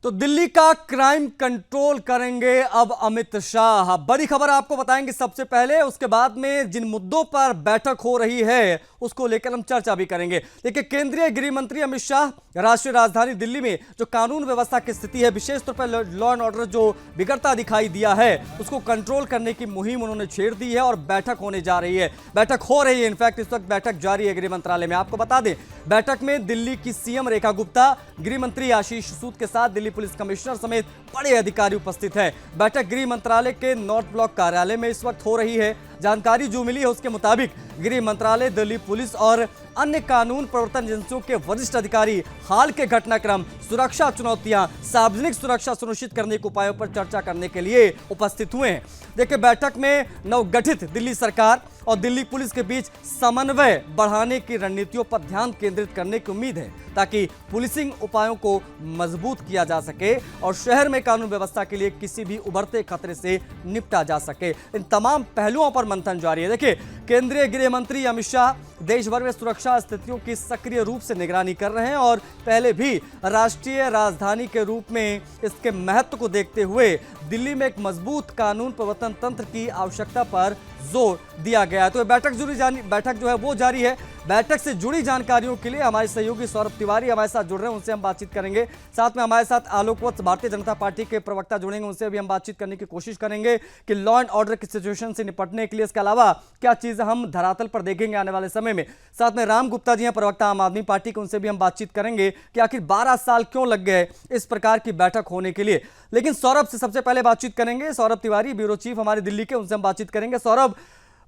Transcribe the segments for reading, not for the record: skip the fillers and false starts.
तो दिल्ली का crime control करेंगे अब अमित शाह। बड़ी खबर आपको बताएंगे सबसे पहले, उसके बाद में जिन मुद्दों पर बैठक हो रही है उसको लेकर हम चर्चा भी करेंगे। देखिए, केंद्रीय गृह मंत्री अमित शाह राष्ट्रीय राजधानी दिल्ली में जो कानून व्यवस्था की स्थिति है, विशेष तौर पर लॉ एंड ऑर्डर जो बिगड़ता दिखाई दिया है, उसको कंट्रोल करने की मुहिम उन्होंने छेड़ दी है और बैठक होने जा रही है। बैठक हो रही है, इनफैक्ट इस वक्त बैठक जारी है गृह मंत्रालय में। आपको बता दें, बैठक में दिल्ली की सीएम रेखा गुप्ता, गृह मंत्री आशीष सूद के साथ दिल्ली पुलिस कमिश्नर समेत बड़े अधिकारी उपस्थित हैं। बैठक गृह मंत्रालय के नॉर्थ ब्लॉक कार्यालय में इस वक्त हो रही है। जानकारी जो मिली है उसके मुताबिक गृह मंत्रालय, दिल्ली पुलिस और अन्य कानून प्रवर्तन एजेंसियों के वरिष्ठ अधिकारी हाल के घटनाक्रम, सुरक्षा चुनौतियां, सार्वजनिक सुरक्षा सुनिश्चित करने के उपायों पर चर्चा करने के लिए उपस्थित हुए हैं। देखिए, बैठक में नवगठित दिल्ली सरकार और दिल्ली पुलिस के बीच समन्वय बढ़ाने की रणनीतियों पर ध्यान केंद्रित करने की उम्मीद है, ताकि पुलिसिंग उपायों को मजबूत किया जा सके और शहर में कानून व्यवस्था के लिए किसी भी उभरते खतरे से निपटा जा सके। इन तमाम पहलुओं पर मंथन जारी है। देखिए, केंद्रीय गृह मंत्री अमित शाह देश भर में सुरक्षा स्थितियों की सक्रिय रूप से निगरानी कर रहे हैं और पहले भी राष्ट्रीय राजधानी के रूप में इसके महत्व को देखते हुए दिल्ली में एक मजबूत कानून प्रवर्तन तंत्र की आवश्यकता पर जोर दिया गया है। तो बैठक जो है वो जारी है। बैठक से जुड़ी जानकारियों के लिए हमारे सहयोगी सौरभ तिवारी हमारे साथ जुड़ रहे हैं, उनसे हम बातचीत करेंगे। साथ में हमारे साथ आलोक वत्स, भारतीय जनता पार्टी के प्रवक्ता जुड़ेंगे, उनसे भी हम बातचीत करने की कोशिश करेंगे कि लॉ एंड ऑर्डर की सिचुएशन से निपटने के लिए इसके अलावा क्या चीजें हम धरातल पर देखेंगे आने वाले समय में। साथ में राम गुप्ता जी हैं, प्रवक्ता आम आदमी पार्टी के, उनसे भी हम बातचीत करेंगे कि आखिर 12 साल क्यों लग गए इस प्रकार की बैठक होने के लिए। लेकिन सौरभ से सबसे पहले बातचीत करेंगे। सौरभ तिवारी, ब्यूरो चीफ हमारे दिल्ली के, उनसे हम बातचीत करेंगे। सौरभ,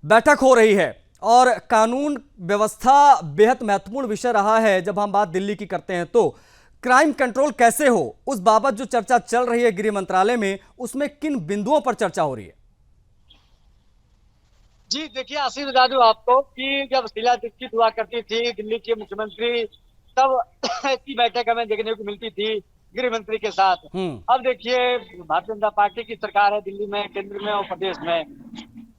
बैठक हो रही है और कानून व्यवस्था बेहद महत्वपूर्ण विषय रहा है जब हम बात दिल्ली की करते हैं, तो क्राइम कंट्रोल कैसे हो उस बाबत जो चर्चा चल रही है गृह मंत्रालय में, उसमें किन बिंदुओं पर चर्चा हो रही है? जी देखिए, आशीष बता दूं आपको कि जब शीला दीक्षित हुआ करती थी दिल्ली की मुख्यमंत्री, तब ऐसी बैठक हमें देखने को मिलती थी गृह मंत्री के साथ। अब देखिए, भारतीय जनता पार्टी की सरकार है दिल्ली में, केंद्र में और प्रदेश में।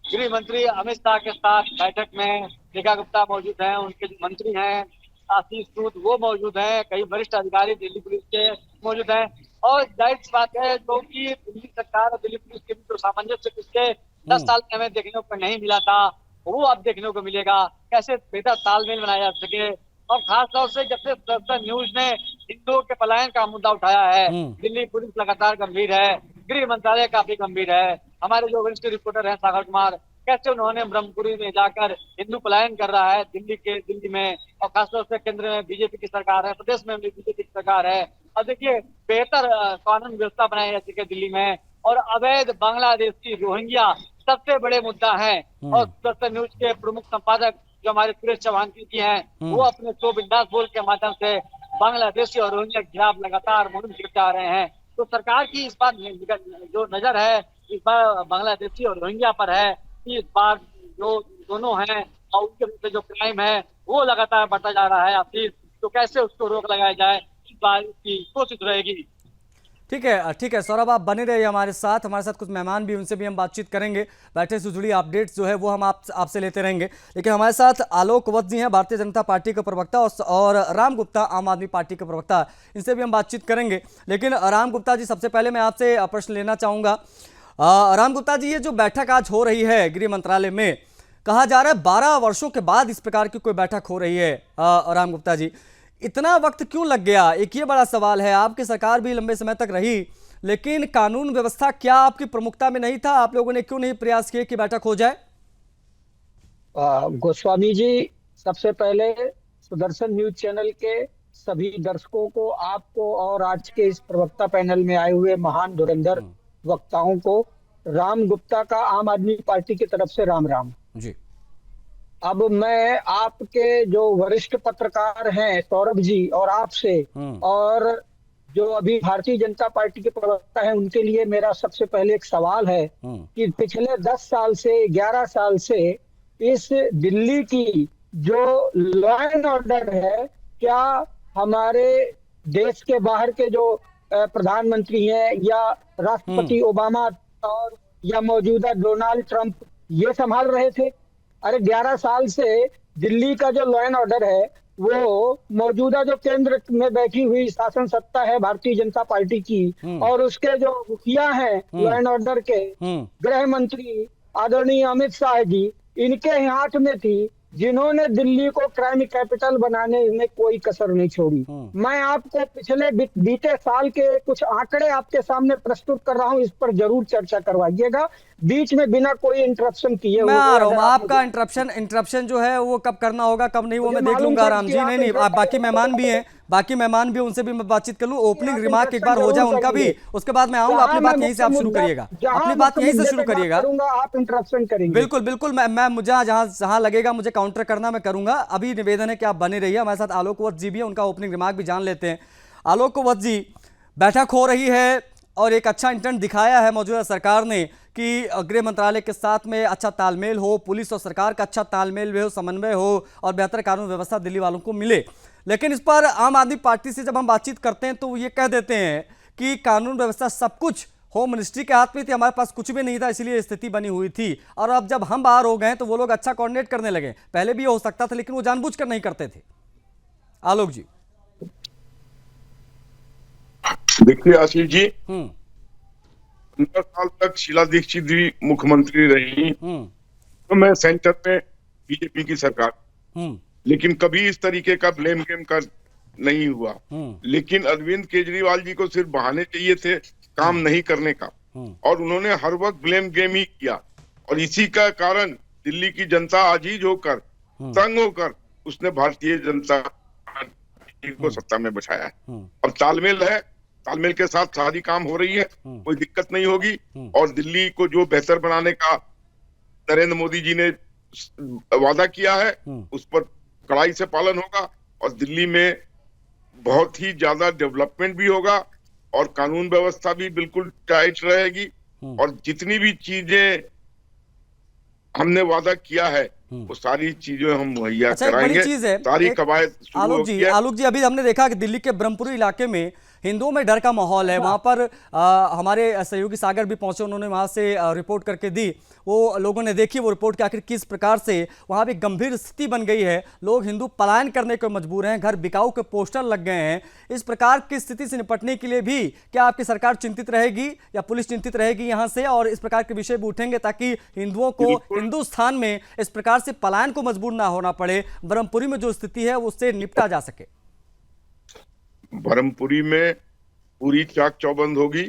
गृह मंत्री अमित शाह के साथ बैठक में रेखा गुप्ता मौजूद हैं, उनके जो मंत्री हैं आशीष सूद वो मौजूद हैं, कई वरिष्ठ अधिकारी दिल्ली पुलिस के मौजूद हैं। और जाहिर सी बात है, जो कि दिल्ली सरकार और दिल्ली पुलिस के बीच जो सामंजस्य पिछले 10 साल में हमें देखने को नहीं मिला था, वो अब देखने को मिलेगा। कैसे बेहतर तालमेल बनाया जा सके, और खास तौर से जब से सत्तर न्यूज ने हिंदुओं के पलायन का मुद्दा उठाया है, दिल्ली पुलिस लगातार गंभीर है, गृह मंत्रालय काफी गंभीर है। हमारे जो वरिष्ठ रिपोर्टर हैं सागर कुमार, कैसे उन्होंने ब्रह्मपुरी में जाकर हिंदू पलायन कर रहा है दिल्ली में, और खासतौर से केंद्र में बीजेपी की सरकार है, प्रदेश में भी बीजेपी की सरकार है। और देखिए, बेहतर कानून व्यवस्था बनाई जा सके दिल्ली में, और अवैध बांग्लादेश की रोहिंग्या सबसे बड़े मुद्दा है। और सत्तर न्यूज के प्रमुख संपादक जो हमारे सुरेश चौहान जी हैं, वो अपने शो बिंदास बोल के माध्यम से बांग्लादेशी और रोहिंग्या के खिलाफ लगातार मुहिम चला रहे हैं। तो सरकार की इस बार जो नजर है इस बार बांग्लादेशी और रोहिंग्या पर है कि इस बार जो दोनों हैं और उनके बीच जो क्राइम है वो लगातार बढ़ता जा रहा है। आखिर तो कैसे उसको रोक लगाया जाए, इस बार की कोशिश रहेगी। ठीक है, ठीक है सौरभ, आप बने रहिए हमारे साथ कुछ मेहमान भी, उनसे भी हम बातचीत करेंगे। बैठक से जुड़ी अपडेट्स जो है वो हम आपसे लेते रहेंगे। लेकिन हमारे साथ आलोक वत्स जी हैं, भारतीय जनता पार्टी के प्रवक्ता, और राम गुप्ता, आम आदमी पार्टी के प्रवक्ता, इनसे भी हम बातचीत करेंगे। लेकिन राम गुप्ता जी, सबसे पहले मैं आपसे प्रश्न लेना चाहूँगा। राम गुप्ता जी, ये जो बैठक आज हो रही है गृह मंत्रालय में, कहा जा रहा है 12 वर्षों के बाद इस प्रकार की कोई बैठक हो रही है। राम गुप्ता जी, इतना वक्त क्यों लग गया? एक ये बड़ा सवाल है। आपकी सरकार भी लंबे समय तक रही, लेकिन कानून व्यवस्था क्या आपकी प्रमुखता में नहीं था? आप लोगों ने क्यों नहीं प्रयास किए कि बैठक हो जाए? गोस्वामी जी, सबसे पहले सुदर्शन न्यूज चैनल के सभी दर्शकों को, आपको और आज के इस प्रवक्ता पैनल में आए हुए महान धुरंधर वक्ताओं को, राम गुप्ता का आम आदमी पार्टी की तरफ से राम राम जी। अब मैं आपके जो वरिष्ठ पत्रकार हैं सौरभ जी और आपसे, और जो अभी भारतीय जनता पार्टी के प्रवक्ता हैं, उनके लिए मेरा सबसे पहले एक सवाल है कि पिछले 10 साल से 11 साल से इस दिल्ली की जो लॉ एंड ऑर्डर है, क्या हमारे देश के बाहर के जो प्रधानमंत्री हैं या राष्ट्रपति ओबामा और या मौजूदा डोनाल्ड ट्रंप ये संभाल रहे थे? अरे 11 साल से दिल्ली का जो लॉ एंड ऑर्डर है वो मौजूदा जो केंद्र में बैठी हुई शासन सत्ता है भारतीय जनता पार्टी की, और उसके जो मुखिया हैं लॉ एंड ऑर्डर के, गृह मंत्री आदरणीय अमित शाह जी, इनके हाथ में थी, जिन्होंने दिल्ली को क्राइम कैपिटल बनाने में कोई कसर नहीं छोड़ी। मैं आपको पिछले बीते साल के कुछ आंकड़े आपके सामने प्रस्तुत कर रहा हूं, इस पर जरूर चर्चा करवाइएगा, बीच में बिना कोई इंटरप्शन किए। मैं आ रहा हूं, आपका इंटरप्शन जो है वो कब करना होगा कब नहीं, वो मैं देख लूंगा आराम जी। नहीं नहीं, आप बाकी मेहमान भी हैं, उनसे भी मैं बातचीत कर लूं। ओपनिंग रिमार्क एक बार हो जाए उनका भी, उसके बाद मैं आऊंगा। अपनी बात यहीं से आप शुरू करिएगा, अपनी बात यहीं से शुरू करिएगा। आप इंटरप्शन करेंगे? बिल्कुल बिल्कुल, मैं मुझे जहां लगेगा मुझे काउंटर करना मैं करूंगा। अभी निवेदन है कि आप बने रहिए हमारे साथ। आलोक वत्स जी भी है, उनका ओपनिंग रिमार्क भी जान लेते हैं। आलोक वत्स जी, बैठक हो रही है और एक अच्छा इंटेंट दिखाया है मौजूदा सरकार ने कि गृह मंत्रालय के साथ में अच्छा तालमेल हो, पुलिस और सरकार का अच्छा तालमेल हो, समन्वय हो और बेहतर कानून व्यवस्था दिल्ली वालों को मिले। लेकिन इस पर आम आदमी पार्टी से जब हम बातचीत करते हैं तो वो ये कह देते हैं कि कानून व्यवस्था सब कुछ होम मिनिस्ट्री के हाथ में थी, हमारे पास कुछ भी नहीं था, इसलिए स्थिति बनी हुई थी। और अब जब हम बाहर हो गए तो वो लोग अच्छा कोऑर्डिनेट करने लगे। पहले भी हो सकता था लेकिन वो जानबूझकर नहीं करते थे। आलोक जी देखिए आशीष जी, 15 साल तक शीला दीक्षित जी मुख्यमंत्री रही, तो मैं सेंटर में बीजेपी की सरकार, लेकिन कभी इस तरीके का ब्लेम गेम का नहीं हुआ। लेकिन अरविंद केजरीवाल जी को सिर्फ बहाने चाहिए थे काम नहीं करने का, और उन्होंने हर वक्त ब्लेम गेम ही किया। और इसी का कारण दिल्ली की जनता अजीज होकर, तंग होकर उसने भारतीय जनता पार्टी को सत्ता में बैठाया है। अब तालमेल है, तालमेल के साथ सारी काम हो रही है, कोई दिक्कत नहीं होगी। और दिल्ली को जो बेहतर बनाने का नरेंद्र मोदी जी ने वादा किया है उस पर कड़ाई से पालन होगा, और दिल्ली में बहुत ही ज्यादा डेवलपमेंट भी होगा और कानून व्यवस्था भी बिल्कुल टाइट रहेगी। और जितनी भी चीजें हमने वादा किया है वो सारी चीजें हम मुहैया कराएंगे। सारी कवायद आलोक जी, अभी हमने देखा कि दिल्ली के ब्रह्मपुरी इलाके में हिंदुओं में डर का माहौल है। वहां पर हमारे सहयोगी सागर भी पहुंचे, उन्होंने वहां से रिपोर्ट करके दी। वो लोगों ने देखी वो रिपोर्ट कि आखिर किस प्रकार से वहां भी गंभीर स्थिति बन गई है। लोग हिंदू पलायन करने को मजबूर हैं, घर बिकाऊ के पोस्टर लग गए हैं। इस प्रकार की स्थिति से निपटने के लिए भी क्या आपकी सरकार चिंतित रहेगी या पुलिस चिंतित रहेगी यहाँ से, और इस प्रकार के विषय भी उठेंगे ताकि हिंदुओं को हिंदुस्तान में इस प्रकार से पलायन को मजबूर ना होना पड़े, ब्रह्मपुरी में जो स्थिति है उससे निपटा जा सके? ब्रह्मपुरी में पूरी चाक चौबंद होगी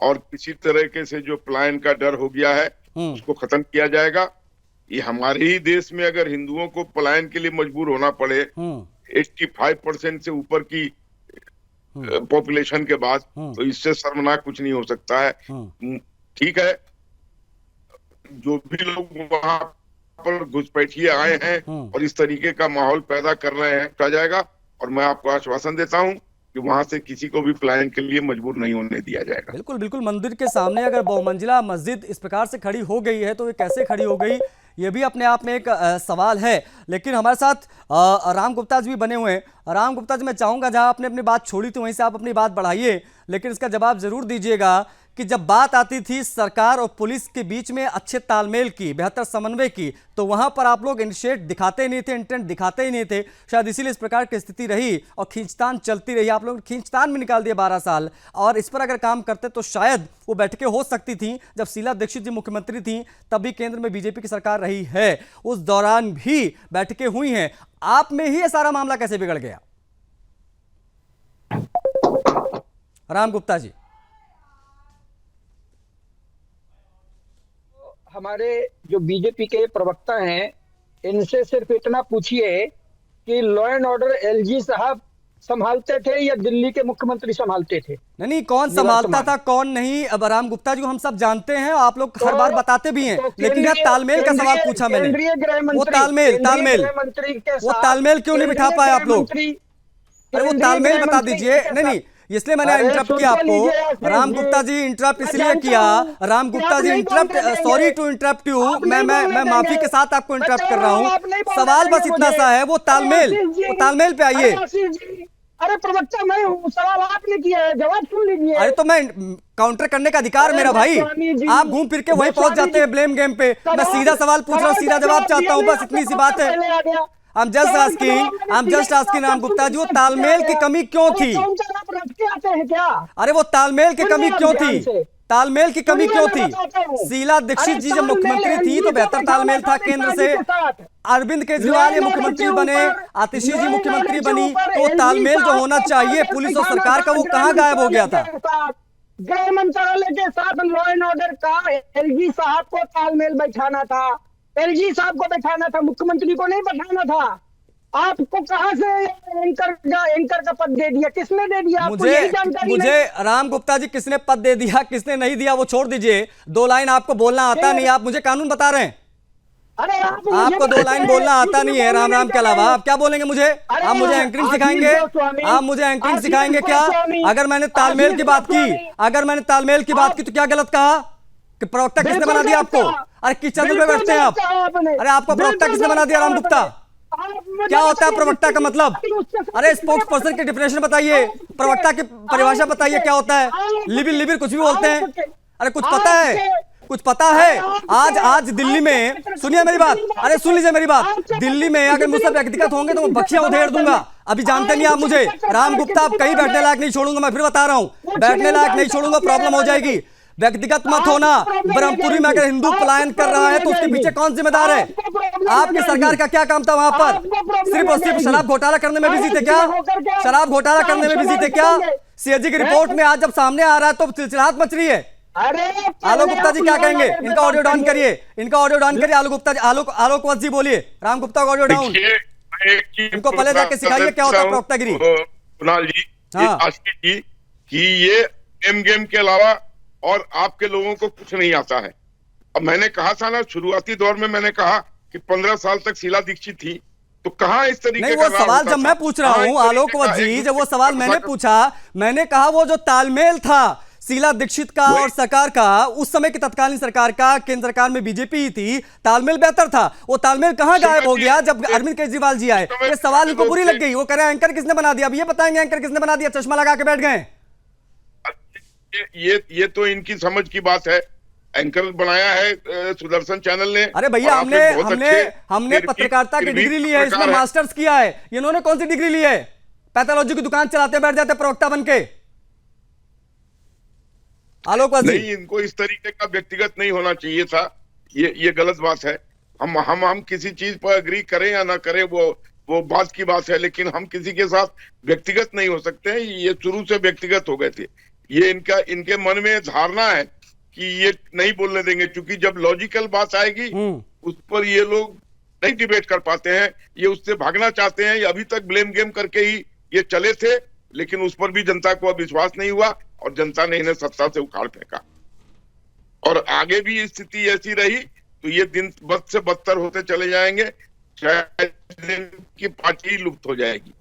और किसी तरीके से जो पलायन का डर हो गया है उसको खत्म किया जाएगा। ये हमारे ही देश में अगर हिंदुओं को पलायन के लिए मजबूर होना पड़े 85% से ऊपर की पॉपुलेशन के बाद, तो इससे शर्मनाक कुछ नहीं हो सकता है। ठीक है, जो भी लोग वहां पर घुसपैठिए आए हैं और इस तरीके का माहौल पैदा कर रहे हैं, हटा जाएगा। और मैं आपको आश्वासन देता हूं कि वहां से किसी को भी पलायन के लिए मजबूर नहीं होने दिया जाएगा। बिल्कुल बिल्कुल, मंदिर के सामने अगर बहुमंजिला मस्जिद इस प्रकार से खड़ी हो गई है तो ये कैसे खड़ी हो गई, ये भी अपने आप में एक सवाल है। लेकिन हमारे साथ राम गुप्ता जी भी बने हुए हैं। राम गुप्ता जी, मैं चाहूंगा जहां आपने अपनी बात छोड़ी थी वहीं से आप अपनी बात बढ़ाइए, लेकिन इसका जवाब जरूर दीजिएगा कि जब बात आती थी सरकार और पुलिस के बीच में अच्छे तालमेल की, बेहतर समन्वय की, तो वहां पर आप लोग इनिशिएट दिखाते ही नहीं थे, इंटेंट दिखाते ही नहीं थे। शायद इसीलिए इस प्रकार की स्थिति रही और खींचतान चलती रही। आप लोग खींचतान में निकाल दिए 12 साल, और इस पर अगर काम करते तो शायद वो बैठकें हो सकती थी। जब शीला दीक्षित जी मुख्यमंत्री थी तब भी केंद्र में बीजेपी की सरकार रही है, उस दौरान भी बैठकें हुई हैं। आप में ही ये सारा मामला कैसे बिगड़ गया? राम गुप्ता जी, हमारे जो बीजेपी के प्रवक्ता हैं इनसे सिर्फ इतना पूछिए कि लॉ एंड ऑर्डर एलजी साहब संभालते थे या दिल्ली के मुख्यमंत्री संभालते थे? नहीं, कौन संभालता था कौन नहीं, अब राम गुप्ता जी को हम सब जानते हैं, आप लोग हर बार बताते भी हैं। लेकिन यह तालमेल का सवाल पूछा मैंने, वो तालमेल वो तालमेल क्यों नहीं बिठा पाए आप लोग? अरे वो तालमेल बता दीजिए। नहीं, इसलिए मैंने इंटरप्ट किया आपको। राम गुप्ता जी, इंटरप्ट इसलिए किया, Ram Gupta ji interrupt, sorry to interrupt you, मैं माफी के साथ आपको इंटरप्ट कर रहा हूँ। सवाल बस इतना सा है, वो तालमेल पे आइए। अरे प्रवक्ता मैं हूँ, सवाल आपने किया है, जवाब सुन लीजिए। अरे तो मैं काउंटर करने का अधिकार मेरा भाई, आप घूम फिर के वहीं पहुंच जाते हैं ब्लेम गेम पे। मैं सीधा सवाल पूछ रहा हूँ, सीधा जवाब चाहता हूँ, बस इतनी सी बात है। राम गुप्ता जी, वो तालमेल की कमी क्यों थी? अरे वो तालमेल की कमी क्यों थी? तालमेल की कमी क्यों थी? शीला दीक्षित जी जब मुख्यमंत्री थी तो बेहतर तालमेल था केंद्र से। अरविंद केजरीवाल ये मुख्यमंत्री बने, आतिशी जी मुख्यमंत्री बनी, तो तालमेल जो होना चाहिए पुलिस और सरकार का वो कहां गायब हो गया था? गृह मंत्रालय के साथ लॉ एंड ऑर्डर का एलजी साहब को तालमेल बैठाना था, एलजी साहब को बैठाना था, मुख्यमंत्री को नहीं बैठाना था। आपको कहां से एंकर का पद दे दिया? किसने दे दिया? मुझे राम गुप्ता जी किसने पद दे दिया किसने नहीं दिया वो छोड़ दीजिए, 2 लाइन आपको बोलना आता नहीं, आप मुझे कानून बता रहे हैं। अरे आपको 2 लाइन बोलना आता नहीं है राम राम के अलावा, आप क्या बोलेंगे मुझे? आप मुझे एंकरिंग सिखाएंगे? आप मुझे एंकरिंग सिखाएंगे क्या? अगर मैंने तालमेल की बात की तो क्या गलत कहा? कि प्रवक्ता किसने बना दिया आपको? अरे किस चैनल पे बैठते हैं आप? अरे आपको प्रवक्ता किसने बना दिया राम गुप्ता? क्या होता है प्रवक्ता का मतलब? अरे स्पोक्स पर्सन की डिफिनेशन बताइए, प्रवक्ता की परिभाषा बताइए क्या होता है? लिबिर कुछ भी बोलते हैं। अरे कुछ पता है? कुछ पता है? आज दिल्ली में, सुनिए मेरी बात, अरे सुन लीजिए मेरी बात, दिल्ली में अगर मुझसे व्यक्तिगत होंगे तो मैं बख्शियां उधेड़ दूंगा। अभी जानते नहीं आप मुझे। राम गुप्ता आप कहीं बैठने लायक नहीं छोड़ूंगा, मैं फिर बता रहा हूं, बैठने लायक नहीं छोड़ूंगा, प्रॉब्लम हो जाएगी। व्यक्तिगत मत होना। ब्रह्मपुरी में अगर हिंदू पलायन कर रहा है तो उसके पीछे कौन जिम्मेदार है? आपकी सरकार का क्या काम था वहां पर? सिर्फ और सिर्फ शराब घोटाला करने में बिजी थे क्या? शराब घोटाला करने में बिजी थे क्या? सीएजी की रिपोर्ट में आज जब सामने आ रहा है तो चिलचिलाहट मच रही है। आलोक गुप्ता जी क्या कहेंगे? इनका ऑडियो डाउन करिए, आलोक गुप्ता जी, आलोक वत्स जी बोलिए। राम गुप्ता का ऑडियो डाउन, इनको पहले जाके सिखाइए क्या होता है प्रवक्तागिरी। कुणाल जी, आशीष जी, कि ये गेम के अलावा और आपके लोगों को कुछ नहीं आता है। अब मैंने कहा था ना शुरुआती दौर में, मैंने कहा कि 15 साल तक शीला दीक्षित थी, तो कहां इस तरीके नहीं, वो सवाल जब मैं पूछ रहा हूं आलोक वत्स जी, जब वो सवाल मैंने पूछा, मैंने कहा वो जो तालमेल था शीला दीक्षित का और सरकार का, उस समय की तत्कालीन सरकार का, केंद्र सरकार में बीजेपी ही थी, तालमेल बेहतर था। वो तालमेल कहां गायब हो गया जब अरविंद केजरीवाल जी आए? ये सवाल इनको बुरी लग गई, वो कह रहे हैं एंकर किसने बना दिया? अब ये बताएंगे एंकर किसने बना दिया? चश्मा लगा के बैठ गए। ये तो इनकी समझ की बात है। एंकर बनाया है सुदर्शन चैनल ने। अरे भैया, हमने पत्रकारिता की डिग्री ली है, इसमें मास्टर्स किया है। इन्होंने कौन सी डिग्री ली है? पैथोलॉजी की दुकान चलाते बैठ जाते प्रवक्ता बनके। आलोक वत्स जी, नहीं, इनको इस तरीके का व्यक्तिगत नहीं होना चाहिए था। ये गलत बात है। हम किसी चीज पर एग्री करें या ना करें वो बात की बात है, लेकिन हम किसी के साथ व्यक्तिगत नहीं हो सकते। ये शुरू से व्यक्तिगत हो गए थे। ये इनके मन में धारणा है कि ये नहीं बोलने देंगे, क्योंकि जब लॉजिकल बात आएगी उस पर ये लोग नहीं डिबेट कर पाते हैं, ये उससे भागना चाहते हैं। ये अभी तक ब्लेम गेम करके ही ये चले थे, लेकिन उस पर भी जनता को अब विश्वास नहीं हुआ और जनता ने इन्हें सत्ता से उखाड़ फेंका। और आगे भी स्थिति ऐसी रही तो ये दिन बद से बदतर होते चले जाएंगे, शायद की पार्टी लुप्त हो जाएगी।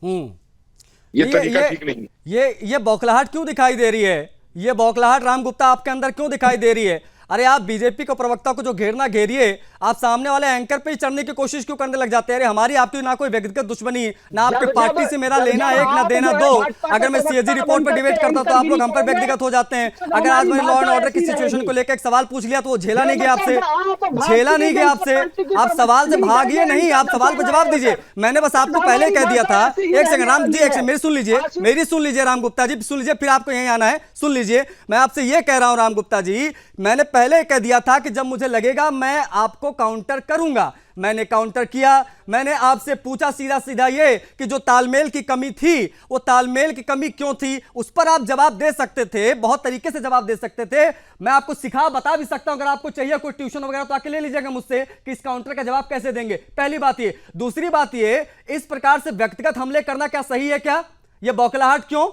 ये तरीका ठीक नहीं है। ये बौखलाहट क्यों दिखाई दे रही है? ये बौखलाहट राम गुप्ता आपके अंदर क्यों दिखाई दे रही है? अरे आप बीजेपी को, प्रवक्ता को जो घेरना घेरिए, आप सामने वाले एंकर पे ही चढ़ने की कोशिश क्यों करने लग जाते हैं? अरे हमारी आपकी ना कोई व्यक्तिगत दुश्मनी, ना आपके पार्टी से मेरा लेना एक ना देना दो। अगर मैं सीएजी रिपोर्ट पर डिबेट करता तो आप लोग हम पर व्यक्तिगत हो जाते हैं। अगर आज मैंने लॉ एंड ऑर्डर की सिचुएशन को लेकर एक सवाल पूछ लिया तो वो झेला नहीं गया आपसे, आप सवाल से भागिए नहीं, आप सवाल पर जवाब दीजिए। मैंने बस आपको पहले कह दिया था। एक सेकंड राम जी, एक सेकंड मेरी सुन लीजिए राम गुप्ता जी, सुन लीजिए, फिर आपको यहीं आना है, सुन लीजिए। मैं आपसे ये कह रहा हूं राम गुप्ता जी, मैंने पहले कह दिया था कि जब मुझे लगेगा मैं आपको काउंटर करूंगा। मैंने काउंटर किया, मैंने आपसे पूछा सीधा सीधा ये कि जो तालमेल की कमी थी, वो तालमेल की कमी क्यों थी? उस पर आप जवाब दे सकते थे, बहुत तरीके से जवाब दे सकते थे। मैं आपको बता भी सकता हूं, अगर आपको चाहिए कोई ट्यूशन वगैरह तो आके ले लीजिएगा मुझसे कि इस काउंटर का जवाब कैसे देंगे। पहली बात ये। दूसरी बात ये, इस प्रकार से व्यक्तिगत हमले करना क्या सही है? क्या ये बौखलाहट क्यों?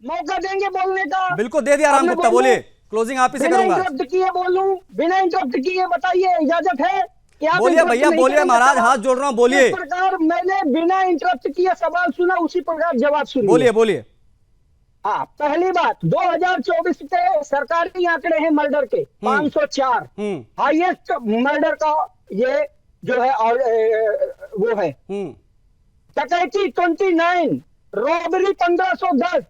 मौका देंगे बोलने का। बिल्कुल दे दिया राम गुप्ता, बोलिए, क्लोजिंग आप ही से करूंगा। बिना इंटरप्ट किए बताइए, इजाजत है? बोलिए भैया, बोलिए महाराज, हाथ जोड़ रहा हूं, बोलिए। इस प्रकार मैंने बिना इंटरप्ट किए सवाल सुना, उसी प्रकार जवाब सुनिए। बोलिए। हाँ, पहली बात, 2024 के सरकारी आंकड़े हैं मर्डर के 504, हाईएस्ट मर्डर का ये जो है और वो है। डकैती 29, रॉबरी 1510,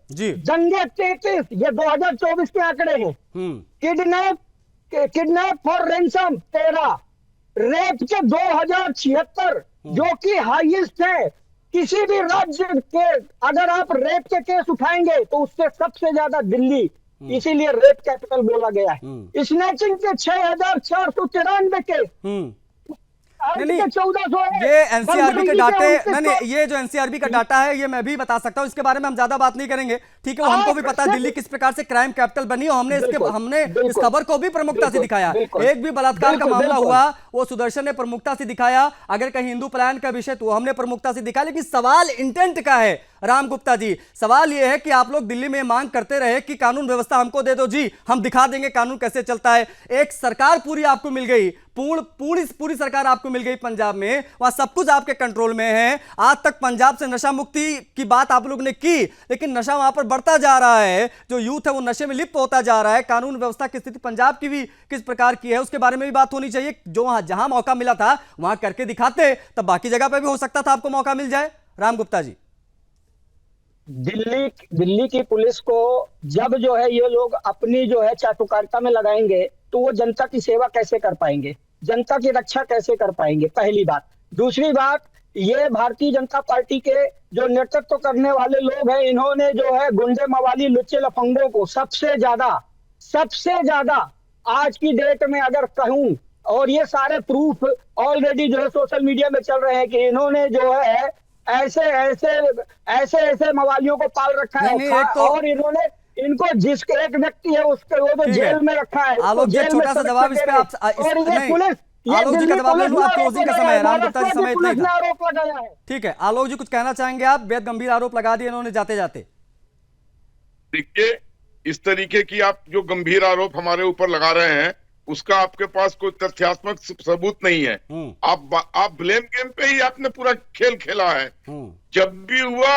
दंगे 33, ये 2024 के आंकड़े हैं। किडनैप फॉर रेंसम 13, रेप के 2076 जो कि हाईएस्ट है किसी भी राज्य के। अगर आप रेप के केस उठाएंगे तो उससे सबसे ज्यादा दिल्ली, इसीलिए रेप कैपिटल बोला गया है। स्नैचिंग के 6493 केस, नहीं, ये एनसीआरबी के डाटे, नहीं, ये जो एनसीआरबी का डाटा है ये मैं भी बता सकता हूं, इसके बारे में हम ज्यादा बात नहीं करेंगे, ठीक है। वो हमको भी पता है दिल्ली किस प्रकार से क्राइम कैपिटल बनी, और हमने इस खबर को भी प्रमुखता से दिखाया। एक भी बलात्कार का मामला हुआ वो सुदर्शन ने प्रमुखता से दिखाया, अगर कहीं हिंदू पलायन का विषय तो हमने प्रमुखता से दिखाया। लेकिन सवाल इंटेंट का है राम गुप्ता जी, सवाल यह है कि आप लोग दिल्ली में मांग करते रहे कि कानून व्यवस्था हमको दे दो जी, हम दिखा देंगे कानून कैसे चलता है। एक सरकार पूरी आपको मिल गई, पूरी सरकार आपको मिल गई पंजाब में, वहां सब कुछ आपके कंट्रोल में है। आज तक पंजाब से नशा मुक्ति की बात आप लोग ने की, लेकिन नशा वहां पर बढ़ता जा रहा है, जो यूथ है वो नशे में लिप्त होता जा रहा है। कानून व्यवस्था की स्थिति पंजाब की भी किस प्रकार की है उसके बारे में भी बात होनी चाहिए। जो जहां मौका मिला था वहां करके दिखाते, तब बाकी जगह पर भी हो सकता था आपको मौका मिल जाए। राम गुप्ता जी, दिल्ली की पुलिस को जब जो है ये लोग अपनी जो है चाटुकारिता में लगाएंगे तो वो जनता की सेवा कैसे कर पाएंगे, जनता की रक्षा कैसे कर पाएंगे, पहली बात। दूसरी बात, ये भारतीय जनता पार्टी के जो नेतृत्व करने वाले लोग हैं, इन्होंने जो है गुंडे मवाली लुच्चे लफंगों को सबसे ज्यादा आज की डेट में अगर कहूं, और ये सारे प्रूफ ऑलरेडी जो है सोशल मीडिया में चल रहे हैं कि इन्होंने जो है ऐसे मवालियों को पाल रखा है। और इन्होंने इनको जिसके एक व्यक्ति है उसके वो तो जेल में रखा है। आलोक जी, छोटा सा जवाब इस पे आप, आलोक जी का जवाब ले लूं, आप क्लोजिंग का समय है, राम गुप्ता जी समय इतना ही था, आरोप लगाया है। ठीक है। आलोक जी कुछ कहना चाहेंगे आप? बेहद गंभीर आरोप लगा दिए इन्होंने जाते जाते। देखिए, इस तरीके की आप जो गंभीर आरोप हमारे ऊपर लगा रहे हैं उसका आपके पास कोई तथ्यात्मक सबूत नहीं है। आप ब्लेम गेम पे ही आपने पूरा खेल खेला है। जब भी हुआ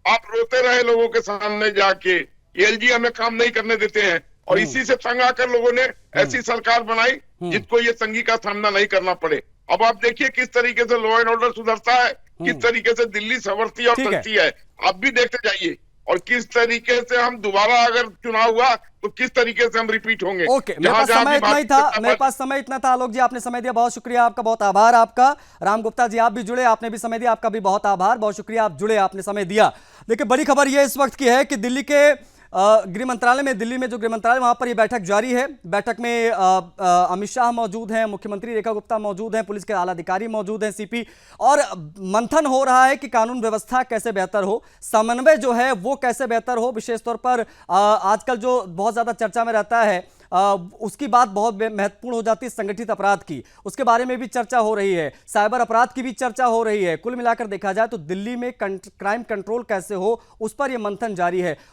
आप रोते रहे लोगों के सामने जाके, एलजी हमें काम नहीं करने देते हैं, और इसी से तंग आकर लोगों ने ऐसी सरकार बनाई जिसको ये तंगी का सामना नहीं करना पड़े। अब आप देखिए किस तरीके से लॉ एंड ऑर्डर सुधरता है, किस तरीके से दिल्ली संवरती और चलती है, आप भी देखते जाइए। और किस तरीके से हम दोबारा अगर चुनाव हुआ तो किस तरीके से हम रिपीट होंगे। ओके, मेरे पास समय इतना ही था, मेरे पास समय इतना था। आलोक जी, आपने समय दिया, बहुत शुक्रिया आपका, बहुत आभार आपका। राम गुप्ता जी, आप भी जुड़े, आपने भी समय दिया, आपका भी बहुत आभार, बहुत शुक्रिया, आप जुड़े, आपने समय दिया। देखिए, बड़ी खबर यह इस वक्त की है कि दिल्ली के गृह मंत्रालय में, दिल्ली में जो गृह मंत्रालय वहां पर यह बैठक जारी है। बैठक में अमित शाह मौजूद हैं, मुख्यमंत्री रेखा गुप्ता मौजूद हैं, पुलिस के आला अधिकारी मौजूद हैं, सीपी, और मंथन हो रहा है कि कानून व्यवस्था कैसे बेहतर हो, समन्वय जो है वो कैसे बेहतर हो। विशेष तौर पर आजकल जो बहुत ज्यादा चर्चा में रहता है उसकी बात बहुत महत्वपूर्ण हो जाती है, संगठित अपराध की, उसके बारे में भी चर्चा हो रही है, साइबर अपराध की भी चर्चा हो रही है। कुल मिलाकर देखा जाए तो दिल्ली में क्राइम कंट्रोल कैसे हो उस पर यह मंथन जारी है।